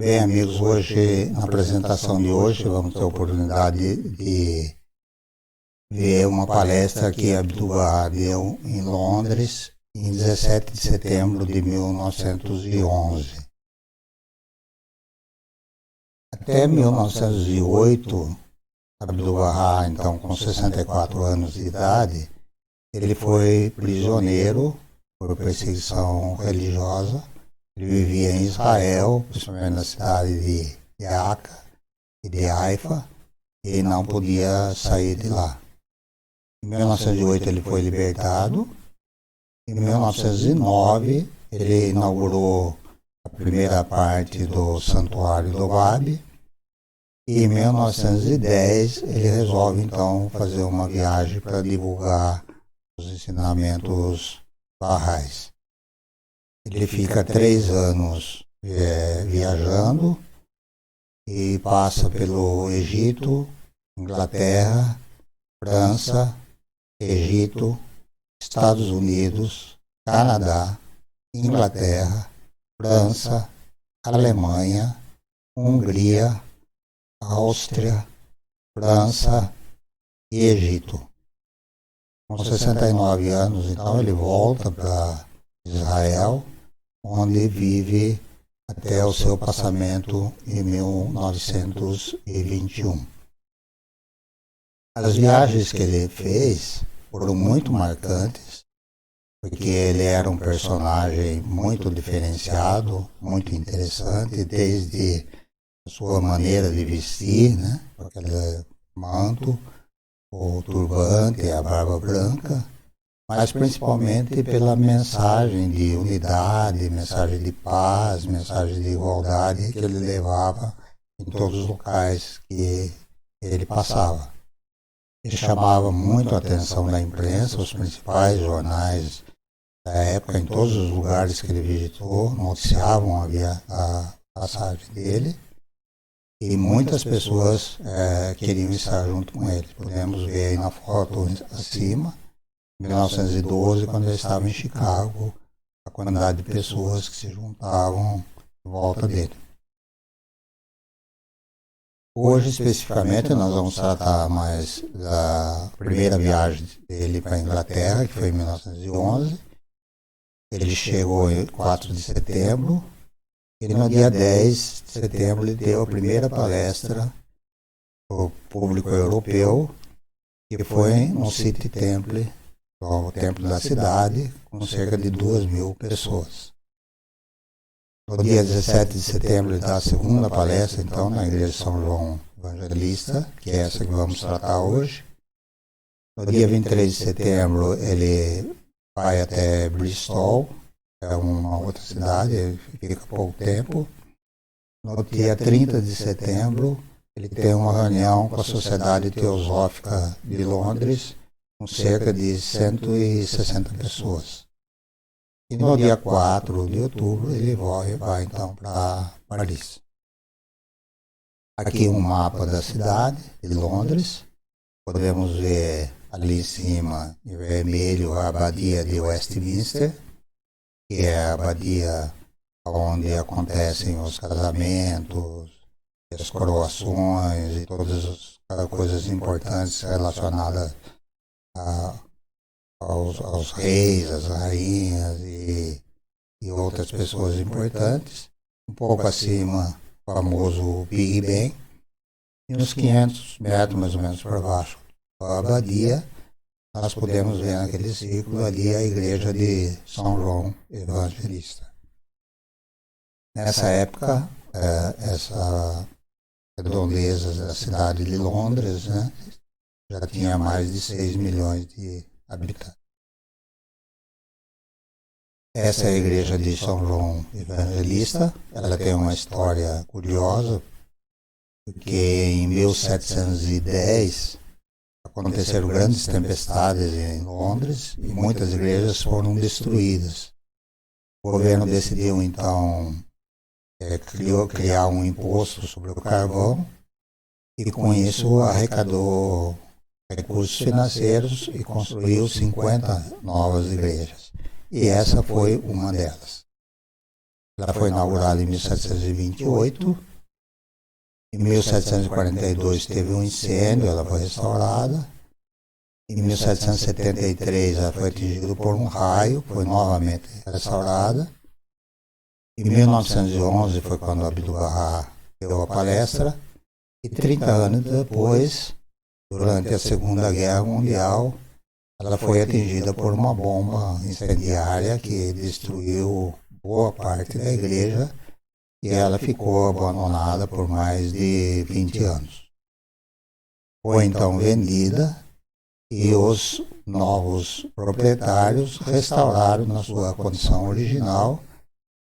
Bem, amigos, hoje, na apresentação de hoje, vamos ter a oportunidade de ver uma palestra que Abdul-Bahá deu em Londres, em 17 de setembro de 1911. Até 1908, Abdul-Bahá, então com 64 anos de idade, ele foi prisioneiro por perseguição religiosa. Ele vivia em Israel, principalmente na cidade de Iaca e de Haifa, e não podia sair de lá. Em 1908 ele foi libertado. Em 1909 ele inaugurou a primeira parte do Santuário do Bab. E em 1910 ele resolve então fazer uma viagem para divulgar os ensinamentos barrais. Ele fica 3 anos viajando e passa pelo Egito, Inglaterra, França, Egito, Estados Unidos, Canadá, Inglaterra, França, Alemanha, Hungria, Áustria, França e Egito. Com 69 anos, então, ele volta para Israel, onde vive até o seu passamento em 1921. As viagens que ele fez foram muito marcantes, porque ele era um personagem muito diferenciado, muito interessante, desde a sua maneira de vestir, né? Aquele manto, o turbante, a barba branca, mas principalmente pela mensagem de unidade, mensagem de paz, mensagem de igualdade que ele levava em todos os locais que ele passava. Ele chamava muito a atenção da imprensa, os principais jornais da época, em todos os lugares que ele visitou, noticiavam a passagem dele, e muitas pessoas queriam estar junto com ele. Podemos ver aí na foto acima, 1912, quando ele estava em Chicago, a quantidade de pessoas que se juntavam em volta dele. Hoje, especificamente, nós vamos tratar mais da primeira viagem dele para a Inglaterra, que foi em 1911. Ele chegou em 4 de setembro, e no dia 10 de setembro ele deu a primeira palestra para o público europeu, que foi no City Temple, o templo da cidade, com cerca de 2.000 pessoas. No dia 17 de setembro ele dá a segunda palestra, então, na igreja de São João Evangelista, que é essa que vamos tratar hoje. No dia 23 de setembro ele vai até Bristol, é uma outra cidade, ele fica pouco tempo. No dia 30 de setembro ele tem uma reunião com a Sociedade Teosófica de Londres, com cerca de 160 pessoas. E no dia 4 de outubro ele vai então para Paris. Aqui um mapa da cidade de Londres. Podemos ver ali em cima, em vermelho, a abadia de Westminster, que é a abadia onde acontecem os casamentos, as coroações e todas as coisas importantes relacionadas aos reis, às rainhas e outras pessoas importantes. Um pouco acima, o famoso Big Ben, e uns 500 metros mais ou menos para baixo da abadia, nós podemos ver naquele círculo ali a igreja de São João Evangelista. Nessa época, essa redondeza da cidade de Londres, né, já tinha mais de 6 milhões de habitantes. Essa é a igreja de São João Evangelista. Ela tem uma história curiosa, porque em 1710 aconteceram grandes tempestades em Londres e muitas igrejas foram destruídas. O governo decidiu então criar um imposto sobre o carvão e com isso arrecadou recursos financeiros e construiu 50 novas igrejas. E essa foi uma delas. Ela foi inaugurada em 1728. Em 1742 teve um incêndio, ela foi restaurada. Em 1773 ela foi atingida por um raio, foi novamente restaurada. Em 1911 foi quando Abdu'l-Bahá deu a palestra. E 30 anos depois, durante a Segunda Guerra Mundial, ela foi atingida por uma bomba incendiária que destruiu boa parte da igreja e ela ficou abandonada por mais de 20 anos. Foi então vendida e os novos proprietários restauraram na sua condição original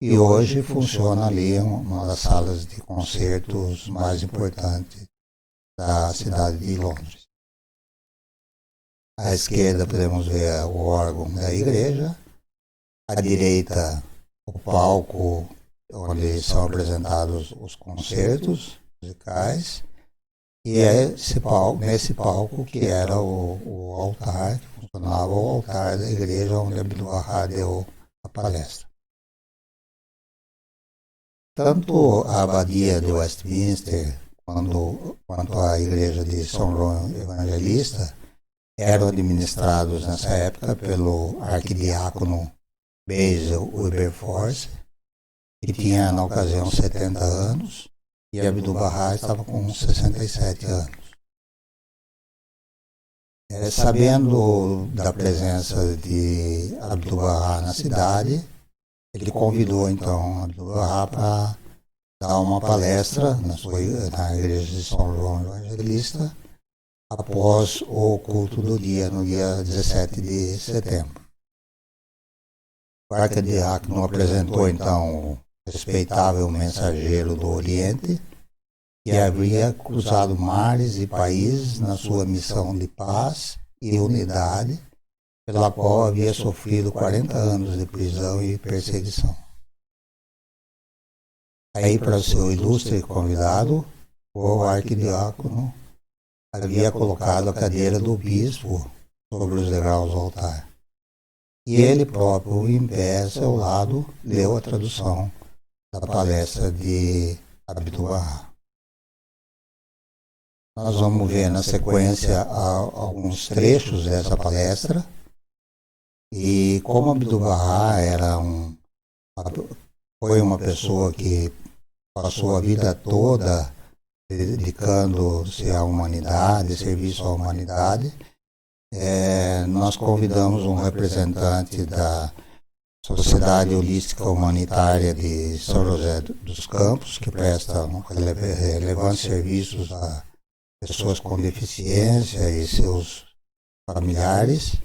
e hoje funciona ali uma das salas de concertos mais importantes da cidade de Londres. À esquerda podemos ver o órgão da igreja, à direita o palco onde são apresentados os concertos musicais, e é nesse palco que era o altar, que funcionava o altar da igreja onde Abdu'l-Bahá deu a palestra. Tanto a abadia de Westminster quanto a igreja de São João Evangelista eram administrados nessa época pelo arquidiácono Basil Wilberforce, que tinha na ocasião 70 anos, e Abdu'l-Bahá estava com 67 anos. Sabendo da presença de Abdu'l-Bahá na cidade, ele convidou então Abdu'l-Bahá para dar uma palestra na igreja de São João Evangelista após o culto do dia, no dia 17 de setembro. O arquidiácono apresentou então o respeitável mensageiro do Oriente, que havia cruzado mares e países na sua missão de paz e unidade, pela qual havia sofrido 40 anos de prisão e perseguição. Aí, para o seu ilustre convidado, o arquidiácono havia colocado a cadeira do bispo sobre os degraus do altar. E ele próprio, em pé a seu lado, leu a tradução da palestra de Abdu'l-Bahá. Nós vamos ver na sequência alguns trechos dessa palestra e como Abdu'l-Bahá foi uma pessoa que passou a vida toda dedicando-se à humanidade, serviço à humanidade, nós convidamos um representante da Sociedade Holística Humanitária de São José dos Campos, que presta relevantes serviços a pessoas com deficiência e seus familiares.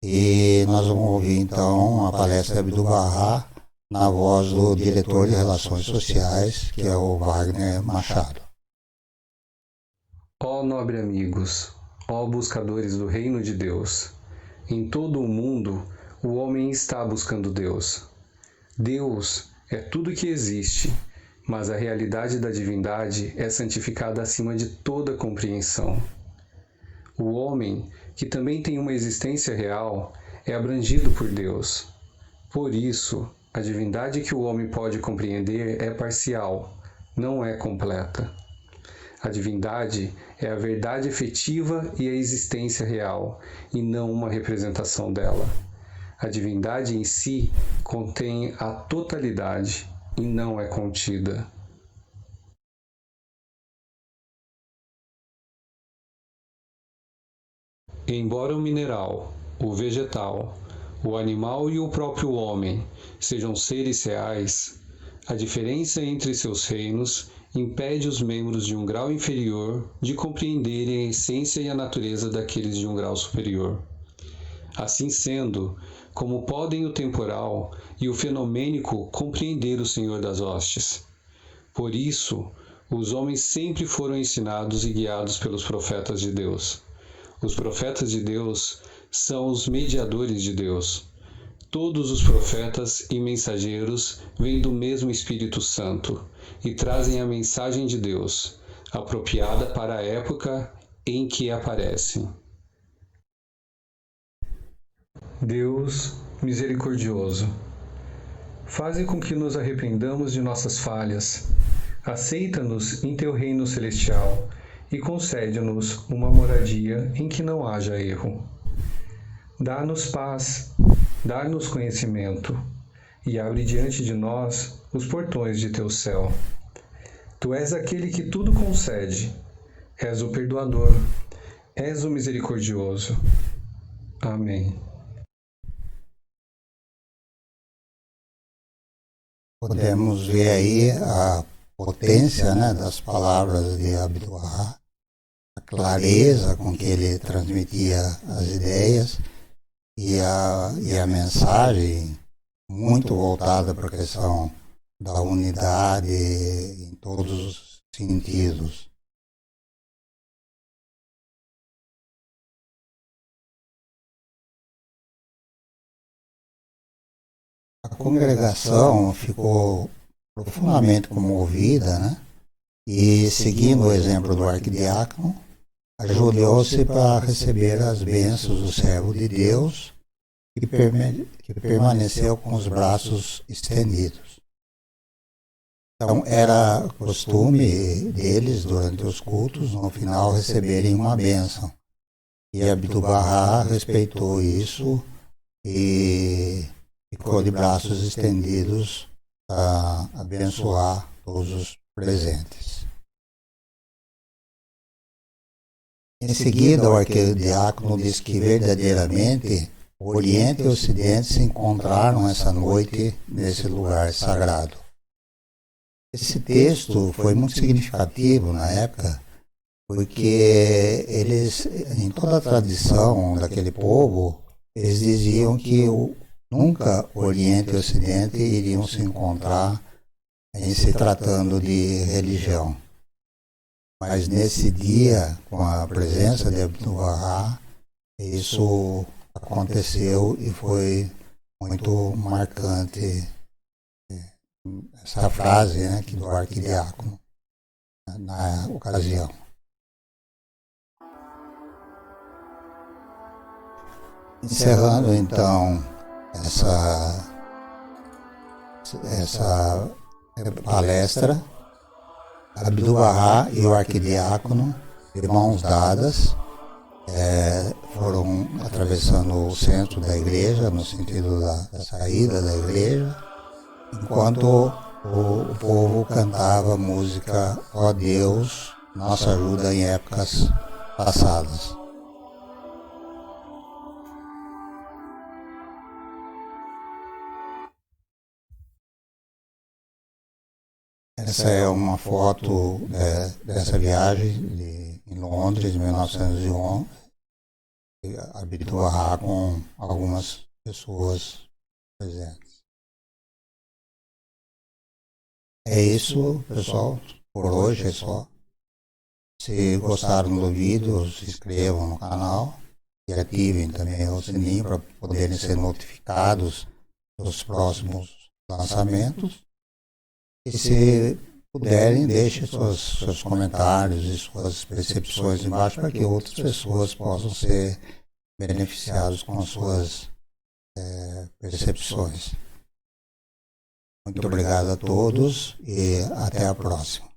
E nós vamos ouvir então a palestra de Abdu'l-Bahá na voz do diretor de Relações Sociais, que é o Wagner Machado. Ó nobre amigos, ó buscadores do reino de Deus, em todo o mundo o homem está buscando Deus. Deus é tudo que existe, mas a realidade da divindade é santificada acima de toda compreensão. O homem, que também tem uma existência real, é abrangido por Deus. Por isso, a divindade que o homem pode compreender é parcial, não é completa. A divindade é a verdade efetiva e a existência real, e não uma representação dela. A divindade em si contém a totalidade e não é contida. Embora o mineral, o vegetal, o animal e o próprio homem sejam seres reais, a diferença entre seus reinos impede os membros de um grau inferior de compreenderem a essência e a natureza daqueles de um grau superior. Assim sendo, como podem o temporal e o fenomênico compreender o Senhor das hostes? Por isso, os homens sempre foram ensinados e guiados pelos profetas de Deus. Os profetas de Deus são os mediadores de Deus. Todos os profetas e mensageiros vêm do mesmo Espírito Santo e trazem a mensagem de Deus, apropriada para a época em que aparecem. Deus misericordioso, faze com que nos arrependamos de nossas falhas. Aceita-nos em teu reino celestial e concede-nos uma moradia em que não haja erro. Dá-nos paz, dá-nos conhecimento e abre diante de nós os portões de teu céu. Tu és aquele que tudo concede, és o perdoador, és o misericordioso. Amém. Podemos ver aí a potência, né, das palavras de Abdu'l-Bahá, a clareza com que ele transmitia as ideias e a mensagem muito voltada para a questão da unidade em todos os sentidos. A congregação ficou profundamente comovida, né? E, seguindo o exemplo do arquidiácono, ajoelhou-se para receber as bênçãos do servo de Deus, que permaneceu com os braços estendidos. Então, era costume deles, durante os cultos, no final, receberem uma bênção. E Abdu'l-Bahá respeitou isso e ficou de braços estendidos a abençoar todos os presentes. Em seguida, o arquidiácono diz que verdadeiramente o Oriente e o Ocidente se encontraram essa noite nesse lugar sagrado. Esse texto foi muito significativo na época, porque eles, em toda a tradição daquele povo, eles diziam que nunca o Oriente e o Ocidente iriam se encontrar em se tratando de religião. Mas nesse dia, com a presença de Abdu'l-Bahá, isso aconteceu e foi muito marcante, essa frase, né, do arquidiácono na ocasião. Encerrando então essa palestra, Abdu'l-Bahá e o arquidiácono, de mãos dadas, foram atravessando o centro da igreja, no sentido da saída da igreja, enquanto o povo cantava a música Ó Deus, nossa ajuda em épocas passadas. Essa é uma foto dessa viagem em Londres, em 1911, Abdu'l-Bahá com algumas pessoas presentes. É isso, pessoal, por hoje é só. Se gostaram do vídeo, se inscrevam no canal e ativem também o sininho para poderem ser notificados dos próximos lançamentos. E se puderem, deixem seus comentários e suas percepções embaixo para que outras pessoas possam ser beneficiadas com as suas percepções. Muito obrigado a todos e até a próxima.